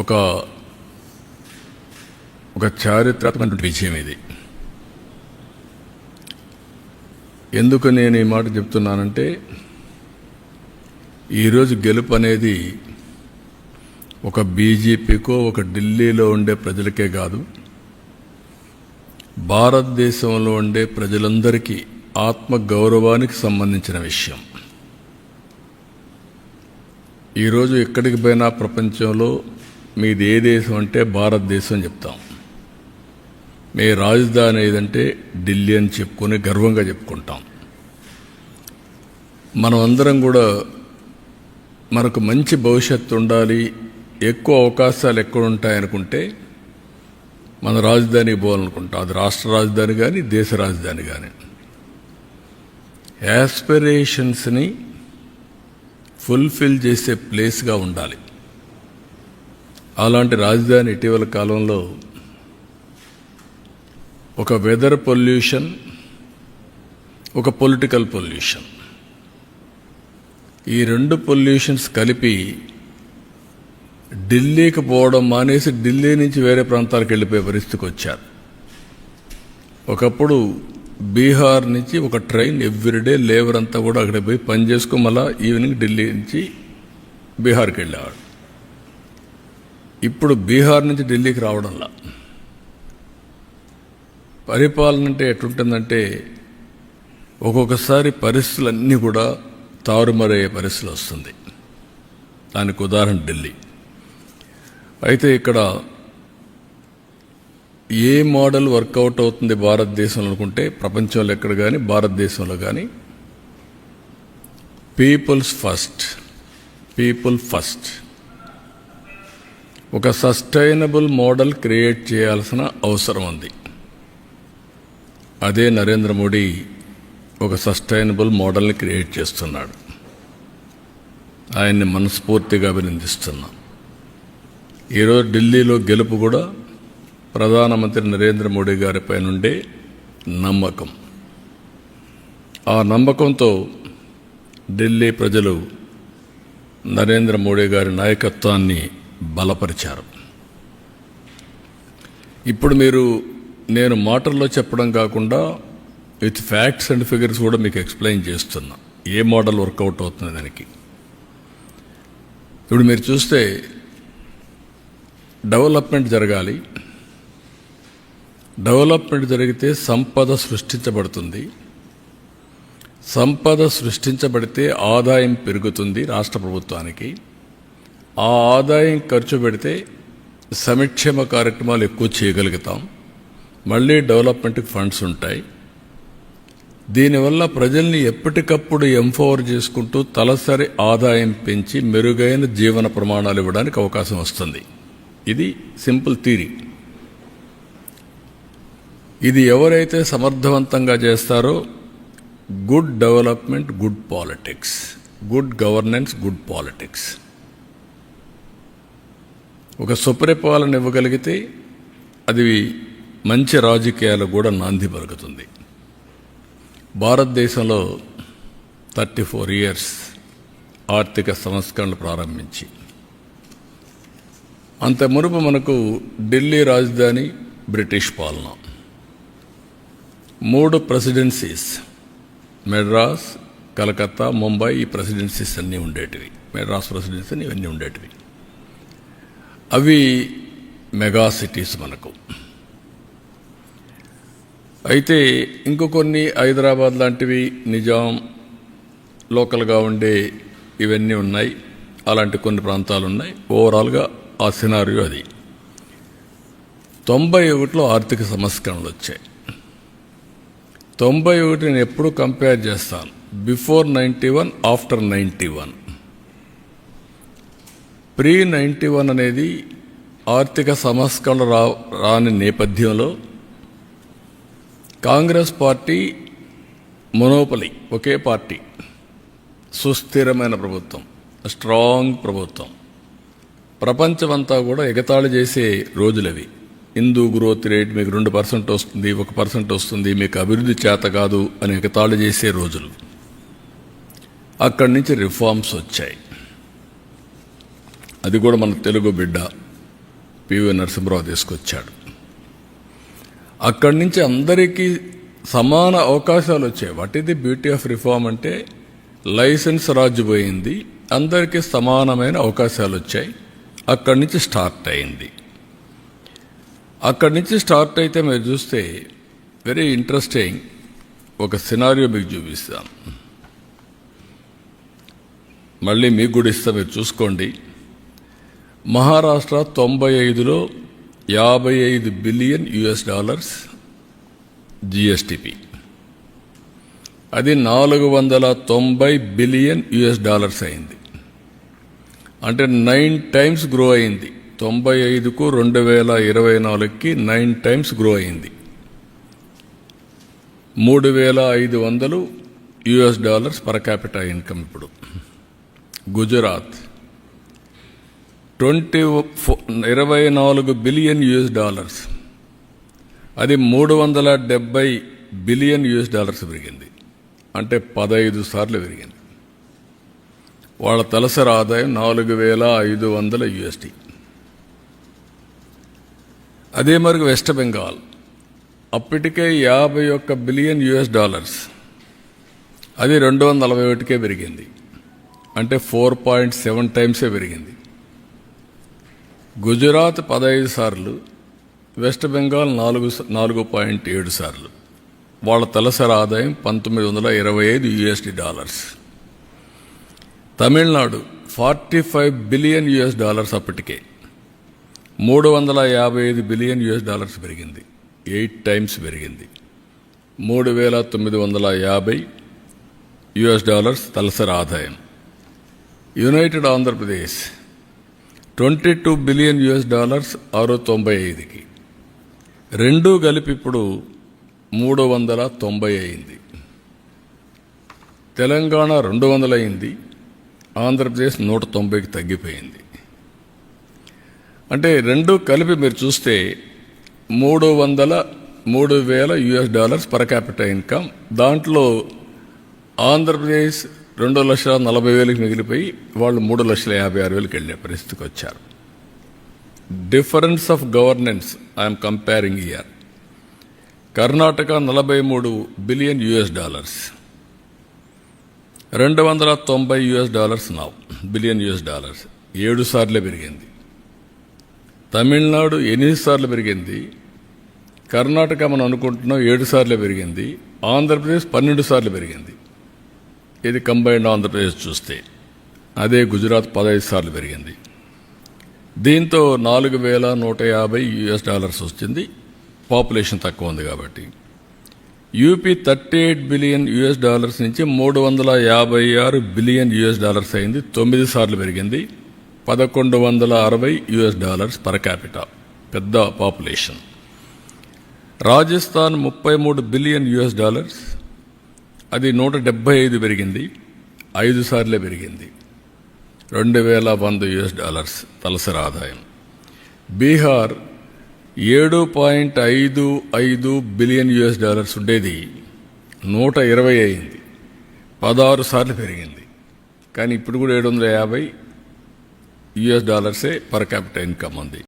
ఒక చారిత్రాత్మక విజయం ఇది. ఎందుకు నేను ఈ మాట చెప్తున్నానంటే, ఈరోజు గెలుపు అనేది ఒక బీజేపీకో ఒక ఢిల్లీలో ఉండే ప్రజలకే కాదు, భారతదేశంలో ఉండే ప్రజలందరికీ ఆత్మ గౌరవానికి సంబంధించిన విషయం. ఈరోజు ఎక్కడికి పోయినా ప్రపంచంలో మీది ఏ దేశం అంటే భారతదేశం చెప్తాం, మీ రాజధాని ఏదంటే ఢిల్లీ అని చెప్పుకొని గర్వంగా చెప్పుకుంటాం. మనం అందరం కూడా మనకు మంచి భవిష్యత్తు ఉండాలి, ఎక్కువ అవకాశాలు ఎక్కడ ఉంటాయనుకుంటే మన రాజధానికి పోవాలనుకుంటాం. అది రాష్ట్ర రాజధాని కానీ దేశ రాజధాని కానీ. యాస్పిరేషన్స్ని ఫుల్ఫిల్ చేసే ప్లేస్గా ఉండాలి. అలాంటి రాజధాని ఇటీవల కాలంలో ఒక వెదర్ పొల్యూషన్, ఒక పొలిటికల్ పొల్యూషన్, ఈ రెండు పొల్యూషన్స్ కలిపి ఢిల్లీకి పోవడం మానేసి ఢిల్లీ నుంచి వేరే ప్రాంతాలకు వెళ్ళిపోయే పరిస్థితికి వచ్చారు. ఒకప్పుడు బీహార్ నుంచి ఒక ట్రైన్ ఎవ్రీడే లేబర్ అంతా కూడా అక్కడ పోయి పని చేసుకుని మళ్ళా ఈవినింగ్ ఢిల్లీ నుంచి బీహార్కి వెళ్ళేవాడు. ఇప్పుడు బీహార్ నుంచి ఢిల్లీకి రావడంలా పరిపాలన అంటే ఎట్లుంటుందంటే, ఒక్కొక్కసారి పరిస్థితులన్నీ కూడా తారుమారయ్యే పరిస్థితులు వస్తుంది. దానికి ఉదాహరణ ఢిల్లీ. అయితే ఇక్కడ ఏ మోడల్ వర్కౌట్ అవుతుంది భారతదేశంలో అనుకుంటే, ప్రపంచంలో ఎక్కడ కానీ భారతదేశంలో కానీ పీపుల్స్ ఫస్ట్, పీపుల్ ఫస్ట్, ఒక సస్టైనబుల్ మోడల్ క్రియేట్ చేయాల్సిన అవసరం ఉంది. అదే నరేంద్ర మోడీ ఒక సస్టైనబుల్ మోడల్ని క్రియేట్ చేస్తున్నాడు. ఆయన్ని మనస్ఫూర్తిగా అభినందిస్తున్నాం. ఈరోజు ఢిల్లీలో గెలుపు కూడా ప్రధానమంత్రి నరేంద్ర మోడీ గారిపై నుండే నమ్మకం. ఆ నమ్మకంతో ఢిల్లీ ప్రజలు నరేంద్ర మోడీ గారి నాయకత్వాన్ని బలపరిచారు. ఇప్పుడు నేను మాటల్లో చెప్పడం కాకుండా విత్ ఫ్యాక్ట్స్ అండ్ ఫిగర్స్ కూడా మీకు ఎక్స్ప్లెయిన్ చేస్తున్నా ఏ మోడల్ వర్కౌట్ అవుతుంది దానికి. ఇప్పుడు మీరు చూస్తే డెవలప్మెంట్ జరగాలి. డెవలప్మెంట్ జరిగితే సంపద సృష్టించబడుతుంది. సంపద సృష్టించబడితే ఆదాయం పెరుగుతుంది రాష్ట్ర ప్రభుత్వానికి. ఆ ఆదాయం ఖర్చు పెడితే సంక్షేమ కార్యక్రమాలు ఎక్కువ చేయగలుగుతాం. మళ్ళీ డెవలప్మెంట్కి ఫండ్స్ ఉంటాయి. దీనివల్ల ప్రజల్ని ఎప్పటికప్పుడు ఎంపవర్ చేసుకుంటూ తలసరి ఆదాయం పెంచి మెరుగైన జీవన ప్రమాణాలు ఇవ్వడానికి అవకాశం వస్తుంది. ఇది సింపుల్ థియరీ. ఇది ఎవరైతే సమర్థవంతంగా చేస్తారో good development, good politics, good governance, good politics, ఒక సుపరిపాలన ఇవ్వగలిగితే అది మంచి రాజకీయాలకు కూడా నాంది పలుకుతుంది. భారతదేశంలో 34 years ఆర్థిక సంస్కరణలు ప్రారంభించి, అంత మునుపు మనకు ఢిల్లీ రాజధాని బ్రిటిష్ పాలన, 3 ప్రెసిడెన్సీస్, మెడ్రాస్, కలకత్తా, ముంబై, ఈ ప్రెసిడెన్సీస్ అన్నీ ఉండేటివి. మెడ్రాస్ ప్రెసిడెన్సీ ఇవన్నీ ఉండేటివి. అవి మెగా సిటీస్ మనకు. అయితే ఇంకో కొన్ని హైదరాబాద్ లాంటివి, నిజాం, లోకల్గా ఉండే ఇవన్నీ ఉన్నాయి. అలాంటి కొన్ని ప్రాంతాలు ఉన్నాయి. ఓవరాల్గా ఆ సినారియో అది. 91లో ఆర్థిక సంస్కరణలు వచ్చాయి. 91 నేను ఎప్పుడు కంపేర్ చేస్తాను, బిఫోర్ 91, ఆఫ్టర్ 91. ప్రీ 91 అనేది ఆర్థిక సంస్కరణలు రాని నేపథ్యంలో కాంగ్రెస్ పార్టీ మొనోపలి, ఒకే పార్టీ, సుస్థిరమైన ప్రభుత్వం, స్ట్రాంగ్ ప్రభుత్వం, ప్రపంచమంతా కూడా ఎగతాళి చేసే రోజులవి. హిందూ గ్రోత్ రేట్ మీకు 2% వస్తుంది, 1% వస్తుంది, మీకు అభివృద్ధి చేత కాదు అని ఎగతాళి చేసే రోజులు. అక్కడి నుంచి రిఫార్మ్స్ వచ్చాయి. అది కూడా మన తెలుగు బిడ్డ పివి నరసింహరావు తీసుకొచ్చాడు. అక్కడి నుంచి అందరికీ సమాన అవకాశాలు వచ్చాయి. What is the beauty of reform అంటే లైసెన్స్ రాజు పోయింది, అందరికీ సమానమైన అవకాశాలు వచ్చాయి. అక్కడి నుంచి స్టార్ట్ అయింది. అక్కడి నుంచి స్టార్ట్ అయితే మీరు చూస్తే వెరీ ఇంట్రెస్టింగ్ ఒక సినారియో మీకు చూపిస్తాను. మళ్ళీ మీకు కూడా ఇస్తా, మీరు చూసుకోండి. మహారాష్ట్ర 95లో $55 బిలియన్ జిఎస్టిపి, అది $490 బిలియన్ అయింది. అంటే 9 టైమ్స్ గ్రో అయింది. 95కు 2024కి 9 టైమ్స్ గ్రో అయింది. $3,500 పర్ క్యాపిటల్ ఇన్కమ్. ఇప్పుడు గుజరాత్ 24 బిలియన్ అది $370 బిలియన్ పెరిగింది. అంటే 15 సార్లు పెరిగింది. వాళ్ళ తలసరి ఆదాయం $4,500. అదే మరి వెస్ట్ బెంగాల్ అప్పటికే $51 బిలియన్, అది 241కే పెరిగింది. అంటే 4.7 టైమ్సే పెరిగింది. గుజరాత్ 15 సార్లు, వెస్ట్ బెంగాల్ 4.7 సార్లు. వాళ్ళ తలసరి ఆదాయం $1,925. తమిళనాడు 45 బిలియన్ అప్పటికే, $355 బిలియన్ పెరిగింది. 8 టైమ్స్ పెరిగింది. $3,950 తలసరి ఆదాయం. యునైటెడ్ ఆంధ్రప్రదేశ్ 22 బిలియన్ $695కి, రెండూ కలిపి ఇప్పుడు 390 అయింది. తెలంగాణ 200 అయింది, ఆంధ్రప్రదేశ్ 190కి తగ్గిపోయింది. అంటే రెండూ కలిపి మీరు చూస్తే $3,000 పర్ క్యాపిటల్ ఇన్కమ్. దాంట్లో ఆంధ్రప్రదేశ్ 2,40,000కి మిగిలిపోయి వాళ్ళు 3,56,000కి వెళ్ళే పరిస్థితికి వచ్చారు. Difference of governance I'm comparing year. Karnataka 43 billion $290 now billion 7 సార్లే పెరిగింది. తమిళనాడు 8 సార్లు పెరిగింది. కర్ణాటక మనం అనుకుంటున్నాం 7 సార్లే పెరిగింది. ఆంధ్రప్రదేశ్ 12 సార్లు పెరిగింది. ఇది కంబైన్డ్ ఆంధ్రప్రదేశ్ చూస్తే. అదే గుజరాత్ 15 సార్లు పెరిగింది. దీంతో $4,150 వచ్చింది. పాపులేషన్ తక్కువ ఉంది కాబట్టి. యూపీ 38 బిలియన్ నుంచి $356 బిలియన్ అయింది. 9 సార్లు పెరిగింది. $1,160 పర్ క్యాపిటల్, పెద్ద పాపులేషన్. రాజస్థాన్ 33 బిలియన్ అది 175 పెరిగింది. 5 సార్లే పెరిగింది. $2,100 తలసరి ఆదాయం. బీహార్ 7.55 బిలియన్ ఉండేది 120 అయింది. 16 సార్లు పెరిగింది. కానీ ఇప్పుడు కూడా $750 పర్ క్యాపిటల్ ఇన్కమ్ ఉంది.